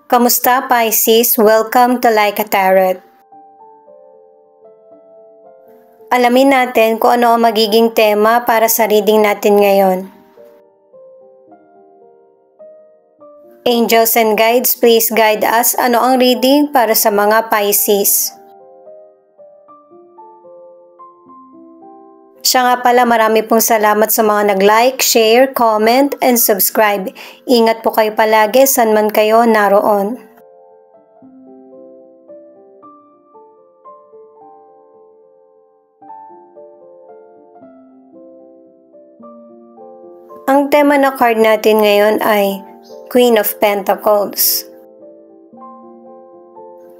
Kamusta Pisces? Welcome to Like a Tarot. Alamin natin kung ano ang magiging tema para sa reading natin ngayon. Angels and guides, please guide us. Ano ang reading para sa mga Pisces? Siya nga pala, marami pong salamat sa mga nag-like, share, comment, and subscribe. Ingat po kayo palagi saan man kayo naroon. Ang tema na card natin ngayon ay Queen of Pentacles.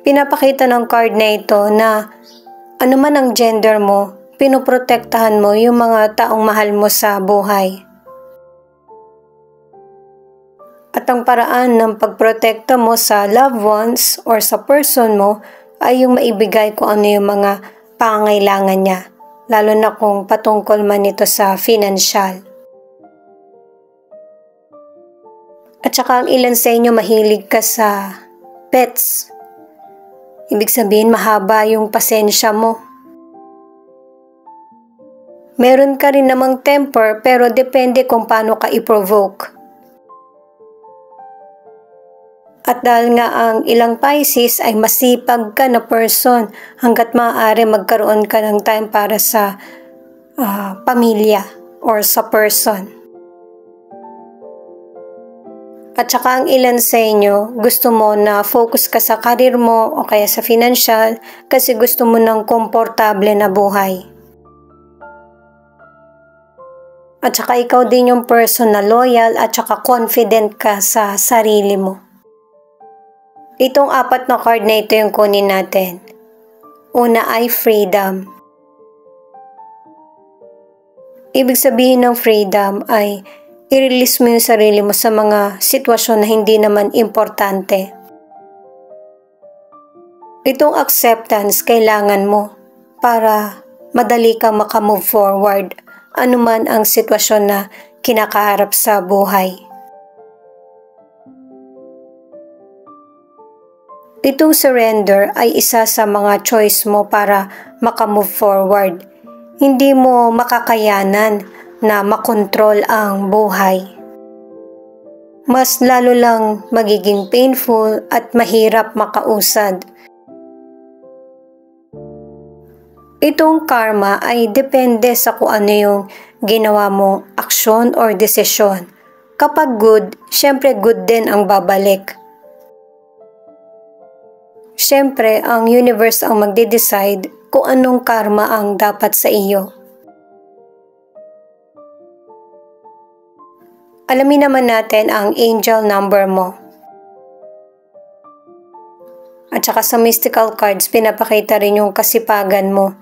Pinapakita ng card na ito na ano man ang gender mo, pinoprotektahan mo yung mga taong mahal mo sa buhay. At ang paraan ng pagprotekta mo sa loved ones or sa person mo ay yung maibigay kung ano yung mga pangangailangan niya, lalo na kung patungkol man ito sa financial. At saka ang ilan sa inyo mahilig ka sa pets. Ibig sabihin mahaba yung pasensya mo. Meron ka rin namang temper pero depende kung paano ka i-provoke. At dahil nga ang ilang Pisces ay masipag ka na person, hanggat maaari magkaroon ka ng time para sa pamilya or sa person. At saka ang ilan sa inyo, gusto mo na focus ka sa karir mo o kaya sa financial kasi gusto mo ng komportable na buhay. At saka ikaw din yung person na loyal at saka confident ka sa sarili mo. Itong apat na card na ito yung kunin natin. Una ay freedom. Ibig sabihin ng freedom ay i-release mo yung sarili mo sa mga sitwasyon na hindi naman importante. Itong acceptance kailangan mo para madali kang makamove forward anuman ang sitwasyon na kinakaharap sa buhay. Itong surrender ay isa sa mga choice mo para makamove forward. Hindi mo makakayanan na makontrol ang buhay. Mas lalo lang magiging painful at mahirap makausad. Itong karma ay depende sa kung ano yung ginawa mong aksyon or desisyon. Kapag good, syempre good din ang babalik. Syempre, ang universe ang magde-decide kung anong karma ang dapat sa iyo. Alamin naman natin ang angel number mo. At saka sa mystical cards, pinapakita rin yung kasipagan mo.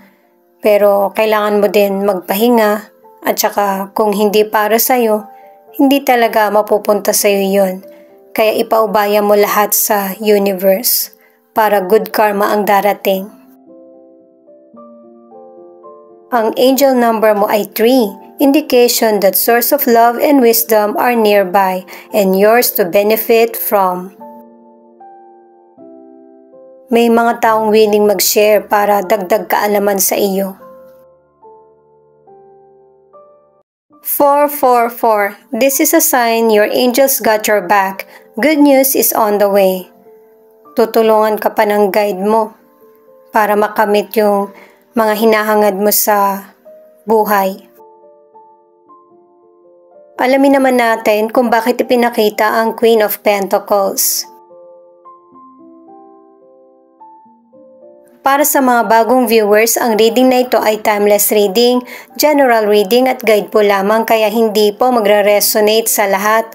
Pero kailangan mo din magpahinga at saka kung hindi para sa'yo, hindi talaga mapupunta sa'yo yun. Kaya ipaubaya mo lahat sa universe para good karma ang darating. Ang angel number mo ay 3, indication that source of love and wisdom are nearby and yours to benefit from. May mga taong willing mag-share para dagdag kaalaman sa iyo. 444. This is a sign your angels got your back. Good news is on the way. Tutulungan ka pa ng guide mo para makamit yung mga hinahangad mo sa buhay. Alamin naman natin kung bakit ipinakita ang Queen of Pentacles. Para sa mga bagong viewers, ang reading na ito ay timeless reading, general reading at guide po lamang kaya hindi po magre-resonate sa lahat.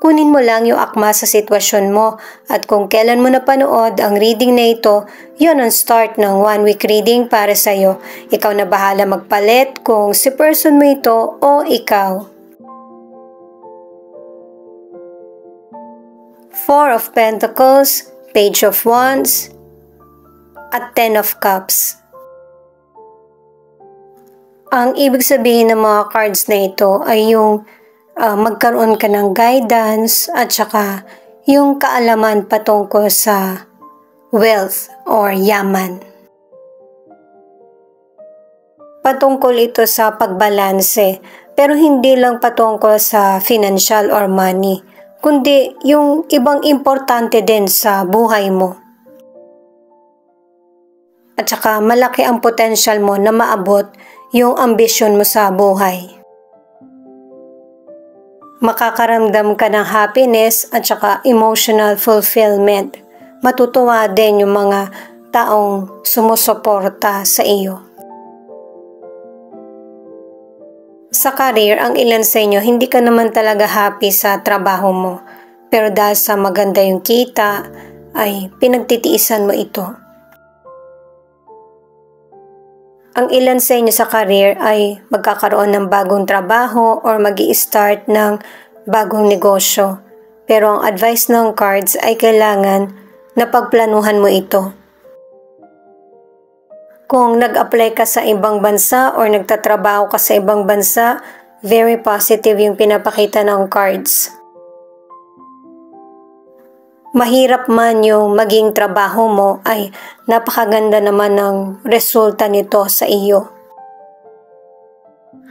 Kunin mo lang yung akma sa sitwasyon mo at kung kailan mo napanood ang reading na ito, yun ang start ng 1-week reading para sa'yo. Ikaw na bahala magpalit kung si person mo ito o ikaw. 4 of Pentacles, Page of Wands, at 10 of Cups. Ang ibig sabihin ng mga cards na ito ay yung magkaroon ka ng guidance at saka yung kaalaman patungkol sa wealth or yaman. Patungkol ito sa pagbalanse, pero hindi lang patungkol sa financial or money, kundi yung ibang importante din sa buhay mo. At saka malaki ang potential mo na maabot yung ambisyon mo sa buhay. Makakaramdam ka ng happiness at saka emotional fulfillment. Matutuwa din yung mga taong sumusuporta sa iyo. Sa career, ang ilan sa inyo, hindi ka naman talaga happy sa trabaho mo. Pero dahil sa maganda yung kita, ay pinagtitiisan mo ito. Ang ilan sa inyo sa career ay magkakaroon ng bagong trabaho or mag-i-start ng bagong negosyo. Pero ang advice ng cards ay kailangan na pagplanuhan mo ito. Kung nag-apply ka sa ibang bansa or nagtatrabaho ka sa ibang bansa, very positive yung pinapakita ng cards. Mahirap man yung maging trabaho mo, ay napakaganda naman ng resulta nito sa iyo.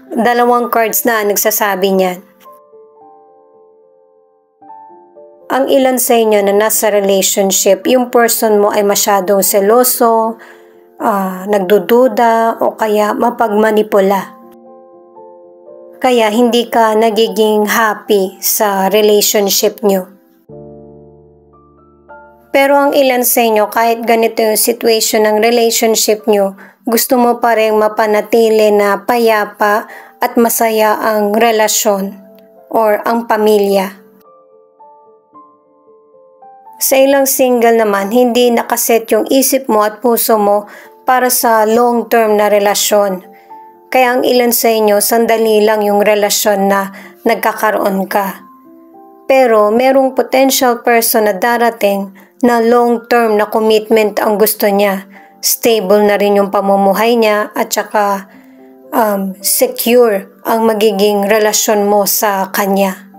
Dalawang cards na nagsasabi niyan. Ang ilan sa inyo na nasa relationship, yung person mo ay masyadong seloso, nagdududa o kaya mapagmanipula. Kaya hindi ka nagiging happy sa relationship nyo. Pero ang ilan sa inyo, kahit ganito yung situation ng relationship nyo, gusto mo pa rin mapanatili na payapa at masaya ang relasyon or ang pamilya. Sa ilang single naman, hindi nakaset yung isip mo at puso mo para sa long-term na relasyon. Kaya ang ilan sa inyo, sandali lang yung relasyon na nagkakaroon ka. Pero merong potential person na darating na long-term na commitment ang gusto niya. Stable na rin yung pamumuhay niya at saka secure ang magiging relasyon mo sa kanya.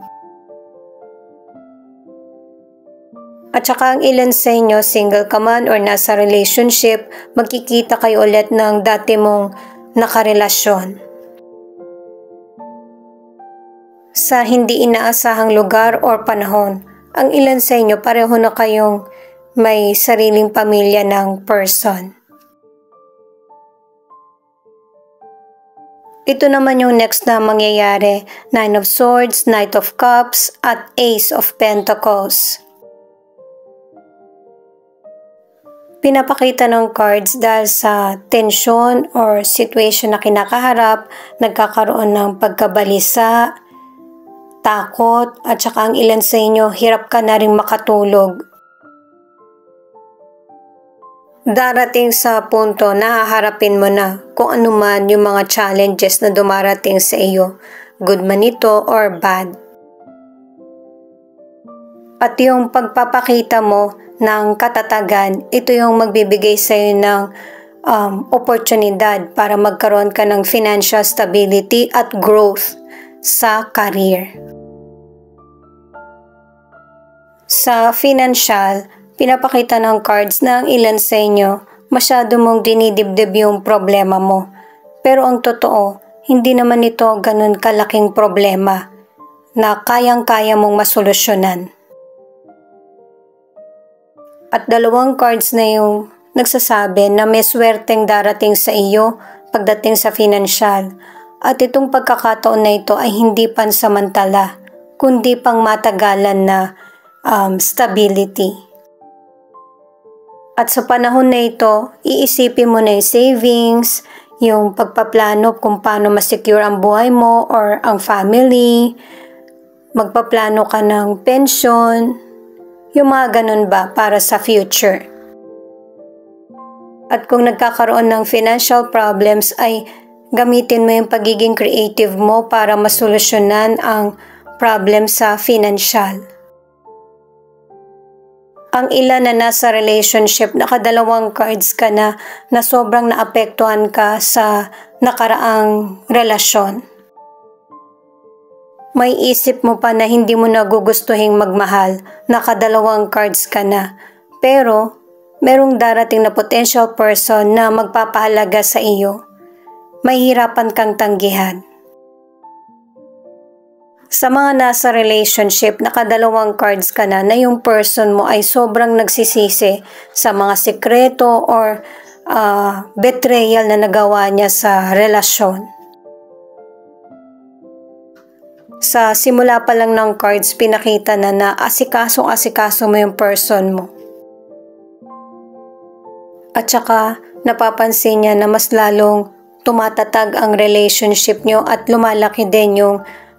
At saka ang ilan sa inyo, single ka man or nasa relationship, magkikita kayo ulit ng dati mong nakarelasyon. Sa hindi inaasahang lugar or panahon, ang ilan sa inyo pareho na kayong may sariling pamilya ng person. Ito naman yung next na mangyayari, Nine of Swords, Knight of Cups, at Ace of Pentacles. Pinapakita ng cards dahil sa tension or situation na kinakaharap, nagkakaroon ng pagkabalisa, takot, at saka ang ilan sa inyo, hirap ka na rin makatulog. Darating sa punto na haharapin mo na kung ano man yung mga challenges na dumarating sa iyo, good man ito or bad. At yung pagpapakita mo ng katatagan, ito yung magbibigay sa iyo ng oportunidad para magkaroon ka ng financial stability at growth sa career. Sa financial, pinapakita ng cards na ang ilan sa inyo, masyado mong dinidibdib yung problema mo. Pero ang totoo, hindi naman ito ganun kalaking problema na kayang-kaya mong masolusyonan. At dalawang cards na yung nagsasabi na may swerteng darating sa iyo pagdating sa financial. At itong pagkakataon na ito ay hindi pansamantala, kundi pang matagalan na stability. At sa panahon na ito, iisipin mo na yung savings, yung pagpaplano kung paano ma-secure ang buhay mo or ang family, magpaplano ka ng pension, yung mga ganun ba para sa future. At kung nagkakaroon ng financial problems ay gamitin mo yung pagiging creative mo para masolusyonan ang problem sa financial. Ang ilan na nasa relationship, nakadalawang cards ka na sobrang naapektuhan ka sa nakaraang relasyon. May isip mo pa na hindi mo nagugustuhing magmahal, nakadalawang cards ka na. Pero, merong darating na potential person na magpapahalaga sa iyo. Mahihirapan kang tanggihan. Sa mga nasa relationship, nakadalawang cards ka na yung person mo ay sobrang nagsisisi sa mga sekreto or betrayal na nagawa niya sa relasyon. Sa simula pa lang ng cards, pinakita na asikaso mo yung person mo. At saka, napapansin niya na mas lalong tumatatag ang relationship niyo at lumalaki din yung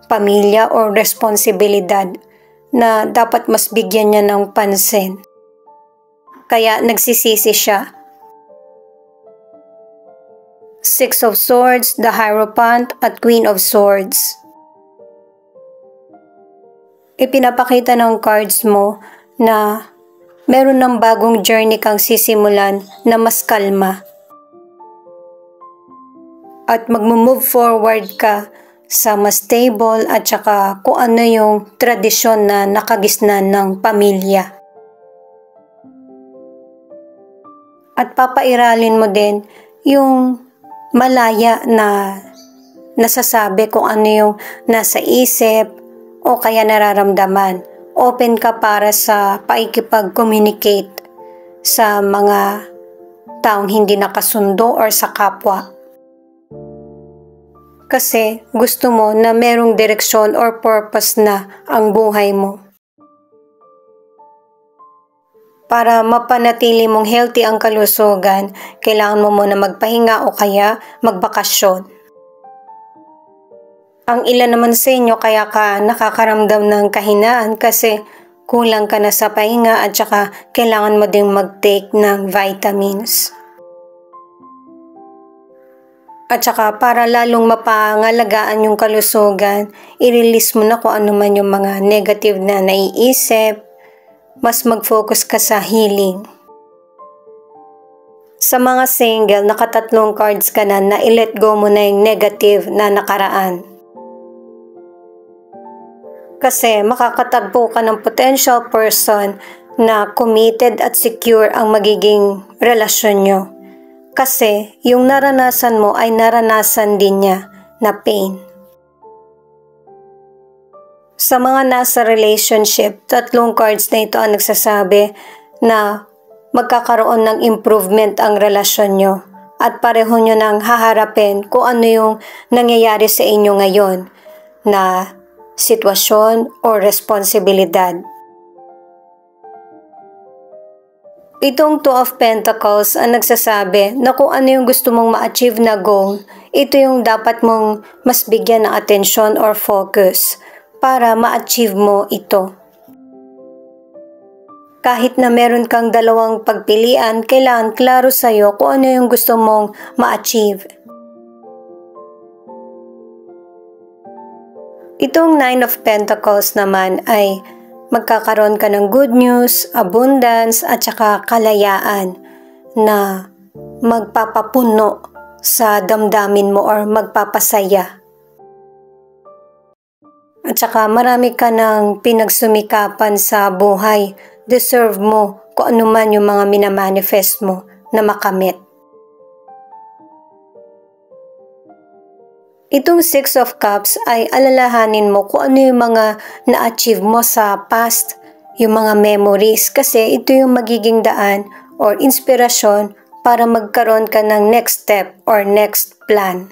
pamilya o responsibilidad na dapat mas bigyan niya ng pansin. Kaya nagsisisi siya. Six of Swords, the Hierophant at Queen of Swords. Ipinapakita ng cards mo na meron ng bagong journey kang sisimulan na mas kalma. At mag-move forward ka sa mas stable at saka kung ano yung tradisyon na nakagisnan ng pamilya. At papairalin mo din yung malaya na nasasabi kung ano yung nasa isip o kaya nararamdaman. Open ka para sa paikipag-communicate sa mga taong hindi nakasundo or sa kapwa. Kasi gusto mo na merong direksyon or purpose na ang buhay mo. Para mapanatili mong healthy ang kalusugan, kailangan mo muna magpahinga o kaya magbakasyon. Ang ilan naman sa inyo kaya ka nakakaramdam ng kahinaan kasi kulang ka na sa pahinga at saka kailangan mo ding mag-take ng vitamins. At saka para lalong mapangalagaan yung kalusugan, i-release mo na kung ano man yung mga negative na naiisip, mas mag-focus ka sa healing. Sa mga single, nakatatlong cards ka na i-let go mo na yung negative na nakaraan. Kasi makakatagpo ka ng potential person na committed at secure ang magiging relasyon nyo. Kasi yung naranasan mo ay naranasan din niya na pain. Sa mga nasa relationship, tatlong cards na ito ang nagsasabi na magkakaroon ng improvement ang relasyon nyo at pareho nyo nang haharapin kung ano yung nangyayari sa inyo ngayon na sitwasyon o responsibilidad. Itong Two of Pentacles ang nagsasabi na kung ano yung gusto mong ma-achieve na goal, ito yung dapat mong mas bigyan ng atensyon or focus para ma-achieve mo ito. Kahit na meron kang dalawang pagpilian, kailangan klaro sa'yo kung ano yung gusto mong ma-achieve. Itong Nine of Pentacles naman ay magkakaroon ka ng good news, abundance at saka kalayaan na magpapapuno sa damdamin mo or magpapasaya. At saka marami ka ng pinagsumikapan sa buhay. Deserve mo kung ano man yung mga minamanifest mo na makamit. Itong Six of Cups ay alalahanin mo kung ano yung mga na-achieve mo sa past, yung mga memories, kasi ito yung magiging daan or inspirasyon para magkaroon ka ng next step or next plan.